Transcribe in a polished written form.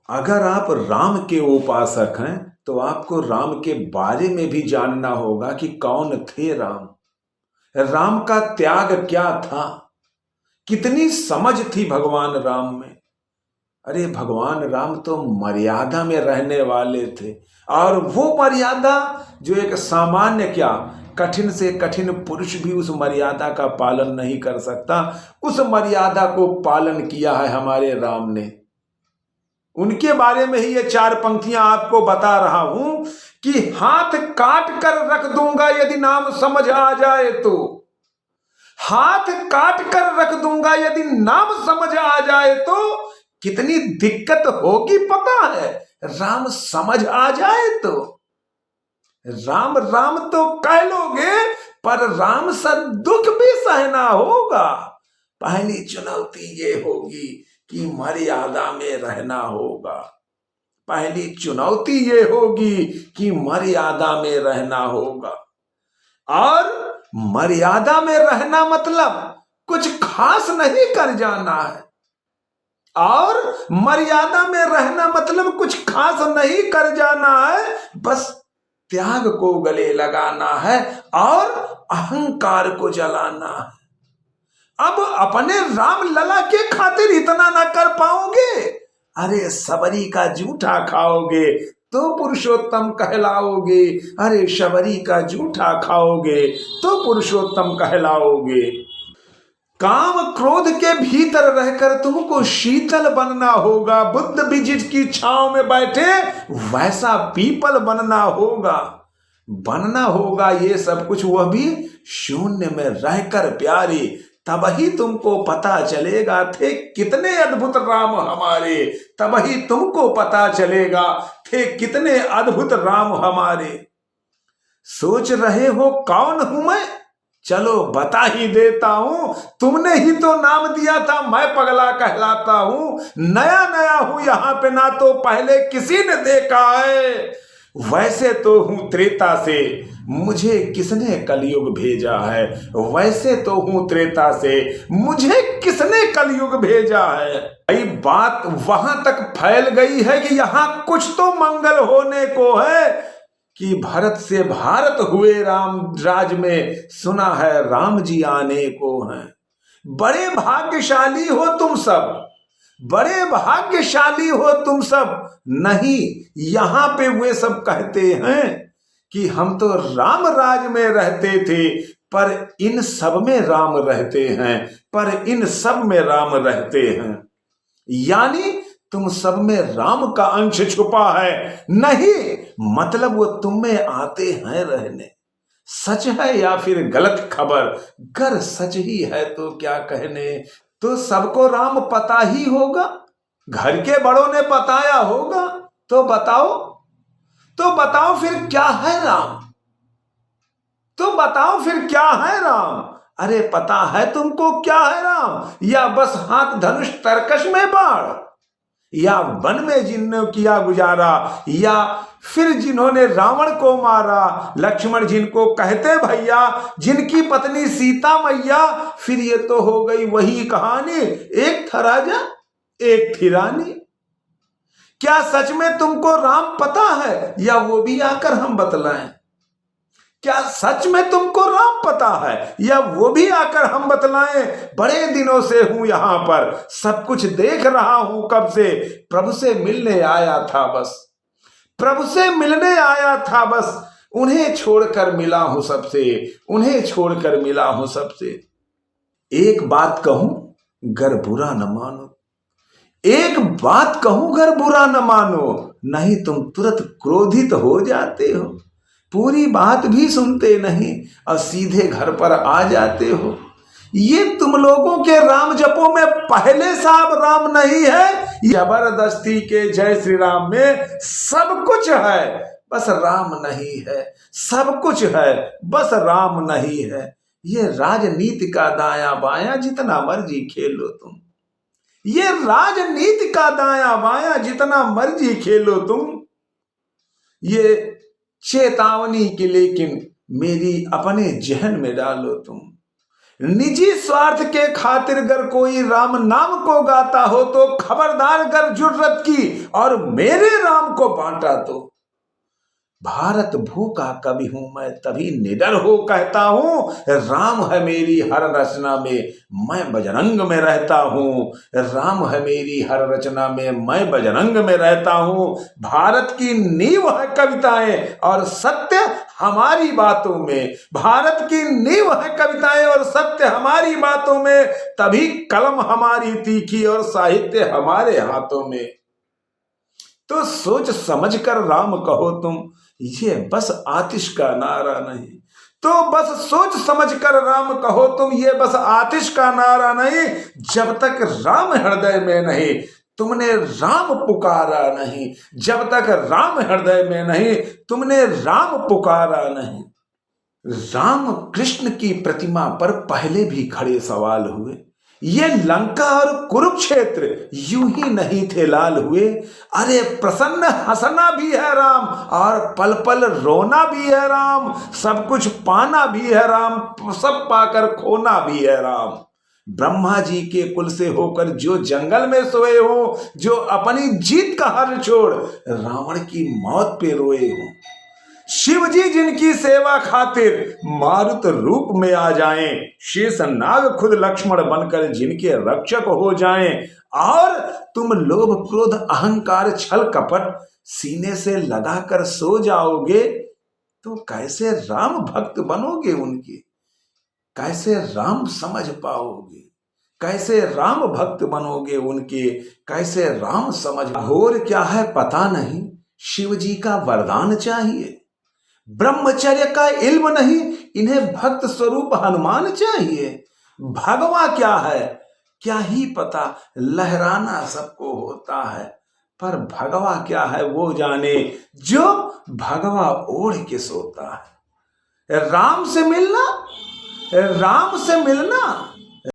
अगर आप राम के उपासक हैं तो आपको राम के बारे में भी जानना होगा कि कौन थे राम। राम का त्याग क्या था, कितनी समझ थी भगवान राम में। अरे भगवान राम तो मर्यादा में रहने वाले थे, और वो मर्यादा जो एक सामान्य क्या कठिन से कठिन पुरुष भी उस मर्यादा का पालन नहीं कर सकता, उस मर्यादा को पालन किया है हमारे राम ने। उनके बारे में ही ये 4 पंक्तियां आपको बता रहा हूं कि हाथ काट कर रख दूंगा यदि नाम समझ आ जाए तो। हाथ काट कर रख दूंगा यदि नाम समझ आ जाए तो कितनी दिक्कत होगी पता है, राम समझ आ जाए तो। राम राम तो कह लोगे पर राम सा दुख भी सहना होगा। पहली चुनौती ये होगी कि मर्यादा में रहना होगा। पहली चुनौती ये होगी कि मर्यादा में रहना होगा। और मर्यादा में रहना मतलब कुछ खास नहीं कर जाना है, और मर्यादा में रहना मतलब कुछ खास नहीं कर जाना है, बस त्याग को गले लगाना है और अहंकार को जलाना है। अब अपने राम लला के खातिर इतना ना कर पाओगे, अरे सबरी का जूठा खाओगे तो पुरुषोत्तम कहलाओगे। अरे शबरी का जूठा खाओगे तो पुरुषोत्तम कहलाओगे। काम क्रोध के भीतर रहकर तुमको शीतल बनना होगा। बुद्ध भी जिसकी छांव में बैठे वैसा पीपल बनना होगा ये सब कुछ, वह भी शून्य में रहकर प्यारे। तब ही तुमको पता चलेगा थे कितने अद्भुत राम हमारे। तब ही तुमको पता चलेगा थे कितने अद्भुत राम हमारे। सोच रहे हो कौन हूं मैं, चलो बता ही देता हूं। तुमने ही तो नाम दिया था मैं पगला कहलाता हूं। नया नया हूं यहां पे, ना तो पहले किसी ने देखा है। वैसे तो हूं त्रेता से, मुझे किसने कलयुग भेजा है। वैसे तो हूं त्रेता से, मुझे किसने कलयुग भेजा है। भाई बात वहां तक फैल गई है कि यहां कुछ तो मंगल होने को है कि भरत से भारत हुए राम राज में, सुना है राम जी आने को हैं। बड़े भाग्यशाली हो तुम सब, बड़े भाग्यशाली हो तुम सब। नहीं, यहां पे वे सब कहते हैं कि हम तो राम राज में रहते थे, पर इन सब में राम रहते हैं, पर इन सब में राम रहते हैं। यानी तुम सब में राम का अंश छुपा है। नहीं मतलब वो तुम में आते हैं रहने। सच है या फिर गलत खबर, गर सच ही है तो क्या कहने। तो सबको राम पता ही होगा, घर के बड़ों ने बताया होगा। तो बताओ फिर क्या है राम। तो बताओ फिर क्या है राम। अरे पता है तुमको क्या है राम, या बस हाथ धनुष तरकश में बाढ़, या वन में जिन्होंने किया गुजारा, या फिर जिन्होंने रावण को मारा, लक्ष्मण जिनको कहते भैया, जिनकी पत्नी सीता मैया। फिर ये तो हो गई वही कहानी, एक था राजा एक थी रानी। क्या सच में तुमको राम पता है, या वो भी आकर हम बतलाएं। क्या सच में तुमको राम पता है, या वो भी आकर हम बतलाएं। बड़े दिनों से हूं यहां पर, सब कुछ देख रहा हूं कब से। प्रभु से मिलने आया था बस, प्रभु से मिलने आया था बस। उन्हें छोड़कर मिला हूं सबसे, उन्हें छोड़कर मिला हूं सबसे। एक बात कहूं गर बुरा न मानो, एक बात कहूं गर बुरा न मानो, नहीं तुम तुरंत क्रोधित हो जाते हो। पूरी बात भी सुनते नहीं और सीधे घर पर आ जाते हो। ये तुम लोगों के राम जपों में पहले साहब राम नहीं है। जबरदस्ती के जय श्री राम में सब कुछ है, बस राम नहीं है। सब कुछ है, बस राम नहीं है। ये राजनीति का दाया बाया जितना मर्जी खेलो तुम, ये राजनीति का दाया बाया जितना मर्जी खेलो तुम। ये चेतावनी की लेकिन मेरी अपने जहन में डालो तुम। निजी स्वार्थ के खातिर अगर कोई राम नाम को गाता हो तो खबरदार अगर जुर्रत की और मेरे राम को बांटा तो। भारत भूखा कभी हूं मैं तभी निडर हो कहता हूं, राम है मेरी हर रचना में मैं बजरंग में रहता हूं। राम है मेरी हर रचना में मैं बजरंग में रहता हूं। भारत की नींव है कविताएं और सत्य हमारी बातों में। भारत की नींव है कविताएं और सत्य हमारी बातों में, तभी कलम हमारी तीखी और साहित्य हमारे हाथों में। तो सोच समझ कर राम कहो तुम, ये बस आतिश का नारा नहीं। तो बस सोच समझ कर राम कहो तुम, ये बस आतिश का नारा नहीं। जब तक राम हृदय में नहीं तुमने राम पुकारा नहीं। जब तक राम हृदय में नहीं तुमने राम पुकारा नहीं। राम कृष्ण की प्रतिमा पर पहले भी खड़े सवाल हुए। ये लंका और कुरुक्षेत्र यूं ही नहीं थे लाल हुए। अरे प्रसन्न हंसना भी है राम और पल पल रोना भी है राम। सब कुछ पाना भी है राम, सब पाकर खोना भी है राम। ब्रह्मा जी के कुल से होकर जो जंगल में सोए हो, जो अपनी जीत का हर छोड़ रावण की मौत पे रोए हो। शिव जी जिनकी सेवा खातिर मारुत रूप में आ जाएं, शेष नाग खुद लक्ष्मण बनकर जिनके रक्षक हो जाएं। और तुम लोभ क्रोध अहंकार छल कपट सीने से लगाकर सो जाओगे तो कैसे राम भक्त बनोगे उनके। कैसे राम समझ पाओगे, कैसे राम भक्त बनोगे उनके, कैसे राम समझ। घोर क्या है पता नहीं, शिव जी का वरदान चाहिए। ब्रह्मचर्य का इल्म नहीं, इन्हें भक्त स्वरूप हनुमान चाहिए। भगवा क्या है क्या ही पता, लहराना सबको होता है, पर भगवा क्या है वो जाने जो भगवा ओढ़ के सोता है। राम से मिलना